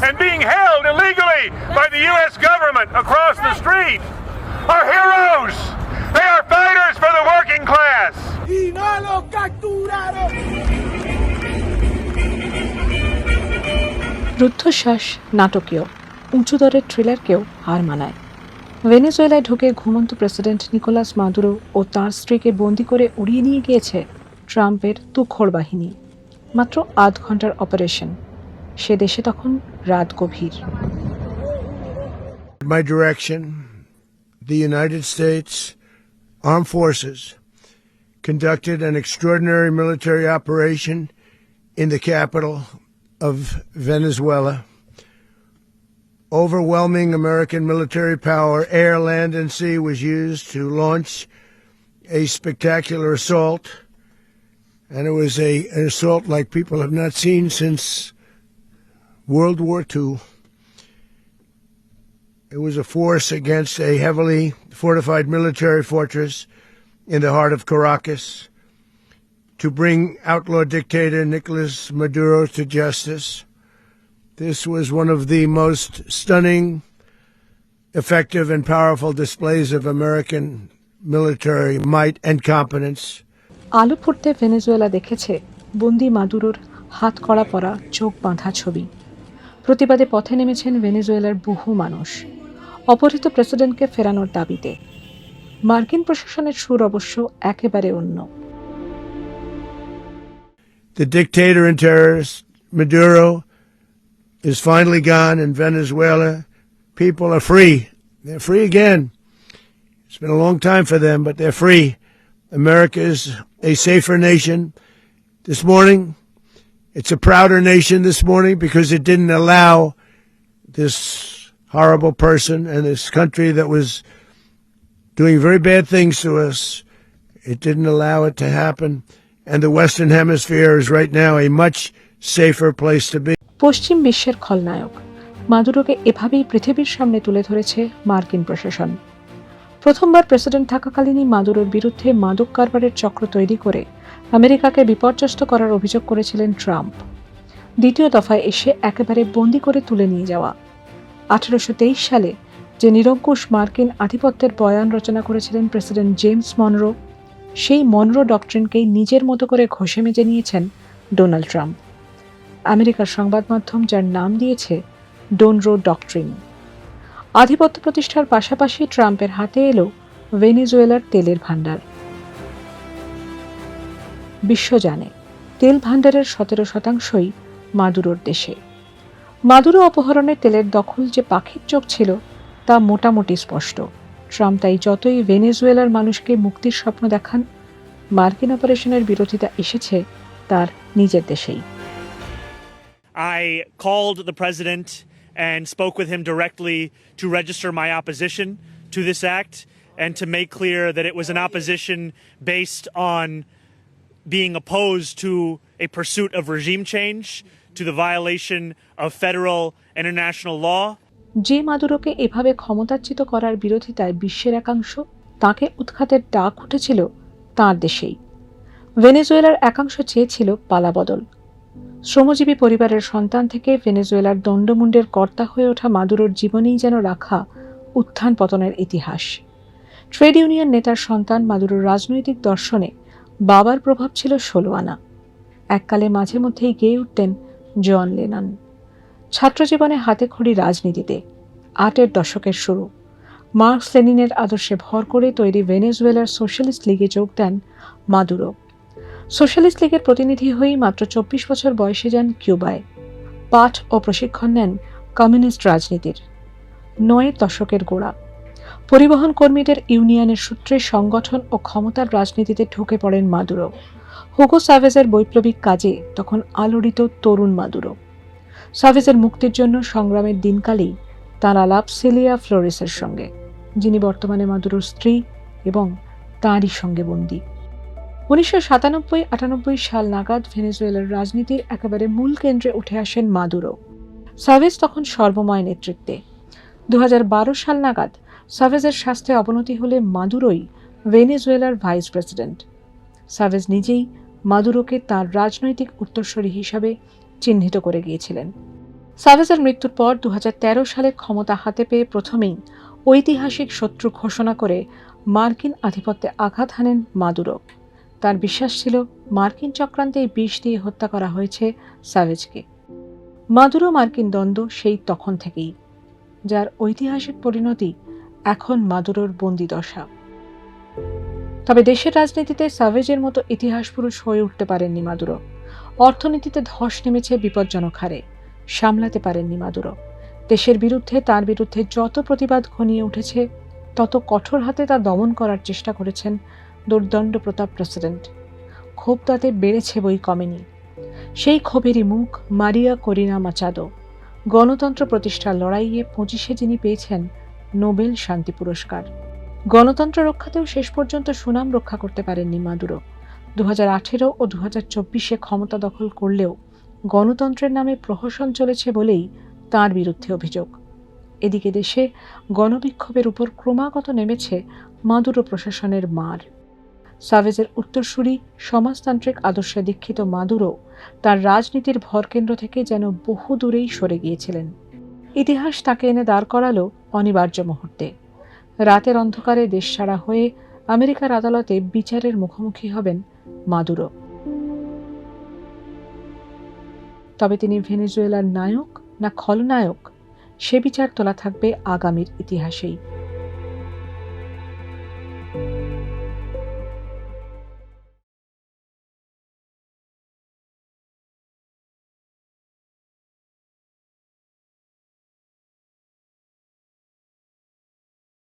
and being held illegally by the U.S. government across the street are heroes. They are fighters for the working class. Y no lo capturaron. রুদ্ধশ্বাস নাটকীয়, উঁচু দরের ট্রেলারকেও হার মানায়। ভেনেজুয়েলায় ঢুকে ঘুমন্ত president Nicolas Maduro ও তাঁর স্ত্রীকে বন্দি করে উড়িয়ে নিয়ে গিয়েছে ট্রাম্পের তুখোড় বাহিনী। মাত্র আধ ঘন্টার অপারেশন। সে দেশে তখন রাত গভীর। My direction, the United States Armed Forces conducted an extraordinary military operation in the capital of Venezuela. Overwhelming American military power, air, land, and sea, was used to launch a spectacular assault. And it was an assault like people have not seen since World War II. It was a force against a heavily fortified military fortress in the heart of Caracas to bring outlaw dictator Nicolas Maduro to justice. This was one of the most stunning, effective, and powerful displays of American military might and competence. আলো ফুটতে Venezuela দেখেছে বন্দি মাদুরোর হাত কড়া পরা, চোখ বাঁধা ছবি। প্রতিবাদে পথে নেমেছেন ভেনেজুয়েলার বহু মানুষ, অপহৃত প্রেসিডেন্টকে ফেরানোর দাবিতে। মার্কিন প্রশাসনের সুর অবশ্য একেবারে অন্য। The dictator and terrorist Maduro is finally gone in Venezuela. People are free. They're free again. It's been a long time for them, but they're free. America is a safer nation this morning. It's a prouder nation this morning because it didn't allow this horrible person and this country that was doing very bad things to us. It didn't allow it to happen. And the Western Hemisphere is right now a much safer place to be. পশ্চিম বিশ্বের খলনায়ক মাদুরোকে এভাবেই পৃথিবীর সামনে তুলে ধরেছে মার্কিন প্রশাসন। প্রথমবার প্রেসিডেন্ট থাকাকালীনই মাদুরোর বিরুদ্ধে মাদক কারবারের চক্র তৈরি করে আমেরিকাকে বিপর্যস্ত করার অভিযোগ করেছিলেন ট্রাম্প। দ্বিতীয় দফায় এসে একেবারে বন্দি করে তুলে নিয়ে যাওয়া। 1823 সালে যে নিরঙ্কুশ মার্কিন আধিপত্যের বয়ান রচনা করেছিলেন প্রেসিডেন্ট জেমস মনরো, সেই মনরো ডক্ট্রিনকেই নিজের মতো করে ঘষে মেজে নিয়েছেন ডোনাল্ড ট্রাম্প। আমেরিকার সংবাদ মাধ্যম যার নাম দিয়েছে ডোনরো ডক্ট্রিন। আধিপত্য প্রতিষ্ঠার পাশাপাশি ট্রাম্পের হাতে এলো ভেনেজুয়েলার তেলের ভাণ্ডার। বিশ্ব জানে তেল ভাণ্ডারের 17% মাদুরোর দেশে। মাদুরো অপহরণে তেলের দখল যে পাখির চোখ ছিল তা মোটামুটি স্পষ্ট। ট্রাম্প তাই যতই ভেনেজুয়েলার মানুষকে মুক্তির স্বপ্ন দেখান, মার্কিন অপারেশনের বিরোধিতা এসেছে তার নিজের দেশেই। I called the president and spoke with him directly to register my opposition to this act and to make clear that it was an opposition based on being opposed to a pursuit of regime change, to the violation of federal and international law. যে মাদুরোকে এভাবে ক্ষমতাচ্যুত করার বিরোধিতায় বিশ্বের একাংশ, তাকে উৎখাতের ডাক উঠেছিল তাঁর দেশেই। ভেনেজুয়েলার একাংশ চেয়েছিল পালাবদল। শ্রমজীবী পরিবারের সন্তান থেকে ভেনেজুয়েলার দণ্ডমুণ্ডের কর্তা হয়ে ওঠা মাদুরোর জীবনেই যেন রাখা উত্থান পতনের ইতিহাস। ট্রেড ইউনিয়ন নেতার সন্তান মাদুরোর রাজনৈতিক দর্শনে বাবার প্রভাব ছিল 16 আনা। এককালে মাঝে মধ্যেই গেয়ে উঠতেন জন লেনন। ছাত্রজীবনে হাতে খড়ি রাজনীতিতে। 8-এর দশকের শুরু। মার্কস লেনিনের আদর্শে ভর করে তৈরি ভেনেজুয়েলার সোশ্যালিস্ট লীগে যোগ দেন মাদুরো। সোশ্যালিস্ট লীগের প্রতিনিধি হয়েই মাত্র 24 বছর বয়সে যান কিউবায়। পাঠ ও প্রশিক্ষণ নেন কমিউনিস্ট রাজনীতির। 9-এর দশকের গোড়া। পরিবহন কর্মীদের ইউনিয়নের সূত্রে সংগঠন ও ক্ষমতার রাজনীতিতে ঢুকে পড়েন মাদুরো। হুগো সাভেজের বৈপ্লবিক কাজে তখন আলোড়িত তরুণ মাদুরো। সাভেজের মুক্তির জন্য সংগ্রামের দিনকালেই তাঁর আলাপ সিলিয়া ফ্লোরেসের সঙ্গে, যিনি বর্তমানে মাদুরোর স্ত্রী এবং তাঁরই সঙ্গে বন্দী। 1997-98 সাল নাগাদ ভেনেজুয়েলার রাজনীতির একেবারে মূল কেন্দ্রে উঠে আসেন মাদুরো। সাভেজ তখন সর্বময় নেতৃত্বে। 2012 সাল নাগাদ সাভেজের স্বাস্থ্যে অবনতি হলে মাদুরোই ভেনেজুয়েলার ভাইস প্রেসিডেন্ট। সাভেজ নিজেই মাদুরোকে তাঁর রাজনৈতিক উত্তরসূরি হিসাবে চিহ্নিত করে গিয়েছিলেন। সাভেজের মৃত্যুর পর 2013 সালে ক্ষমতা হাতে পেয়ে প্রথমেই ঐতিহাসিক শত্রু ঘোষণা করে মার্কিন আধিপত্যে আঘাত হানেন মাদুরো। তার বিশ্বাস ছিল মার্কিন চক্রান্তে বিষ দিয়ে হত্যা করা হয়েছে সাভেজকে। মাদুরো মার্কিন দ্বন্দ্ব সেই তখন থেকেই, যার ঐতিহাসিক পরিণতি এখন মাদুরোর বন্দিদশা। তবে দেশের রাজনীতিতে সাভেজের মতো ইতিহাস পুরুষ হয়ে উঠতে পারেননি মাদুরো। অর্থনীতিতে ধস নেমেছে বিপজ্জনক হারে, সামলাতে পারেননি মাদুরো। দেশের বিরুদ্ধে তার বিরুদ্ধে যত প্রতিবাদ ঘনিয়ে উঠেছে তত কঠোর হাতে তা দমন করার চেষ্টা করেছেন দুর্দণ্ড প্রতাপ প্রেসিডেন্ট। ক্ষোভ তাতে বেড়েছে বই কমেনি। সেই ক্ষোভেরই মুখ মারিয়া করিনা মাচাদো। গণতন্ত্র প্রতিষ্ঠার লড়াইয়ে 25-এ যিনি পেয়েছেন নোবেল শান্তি পুরস্কার। গণতন্ত্র রক্ষাতেও শেষ পর্যন্ত সুনাম রক্ষা করতে পারেননি মাদুরো। 2018 ও 2024-এ ক্ষমতা দখল করলেও গণতন্ত্রের নামে প্রহসন চলেছে বলেই তার বিরুদ্ধে অভিযোগ। এদিকে দেশে গণবিক্ষোভের উপর ক্রমাগত নেমেছে মাদুরো প্রশাসনের মার। সাভেজের উত্তরসূরি সমাজতান্ত্রিক আদর্শে দীক্ষিত মাদুরো তার রাজনীতির ভরকেন্দ্র থেকে যেন বহু দূরেই সরে গিয়েছিলেন। ইতিহাস তাকে এনে দাঁড় করালো অনিবার্য মুহূর্তে। রাতের অন্ধকারে দেশছাড়া হয়ে আমেরিকার আদালতে বিচারের মুখোমুখি হবেন মাদুরো। তবে তিনি ভেনেজুয়েলার নায়ক না খলনায়ক, সে বিচার তোলা থাকবে আগামীর ইতিহাসেই।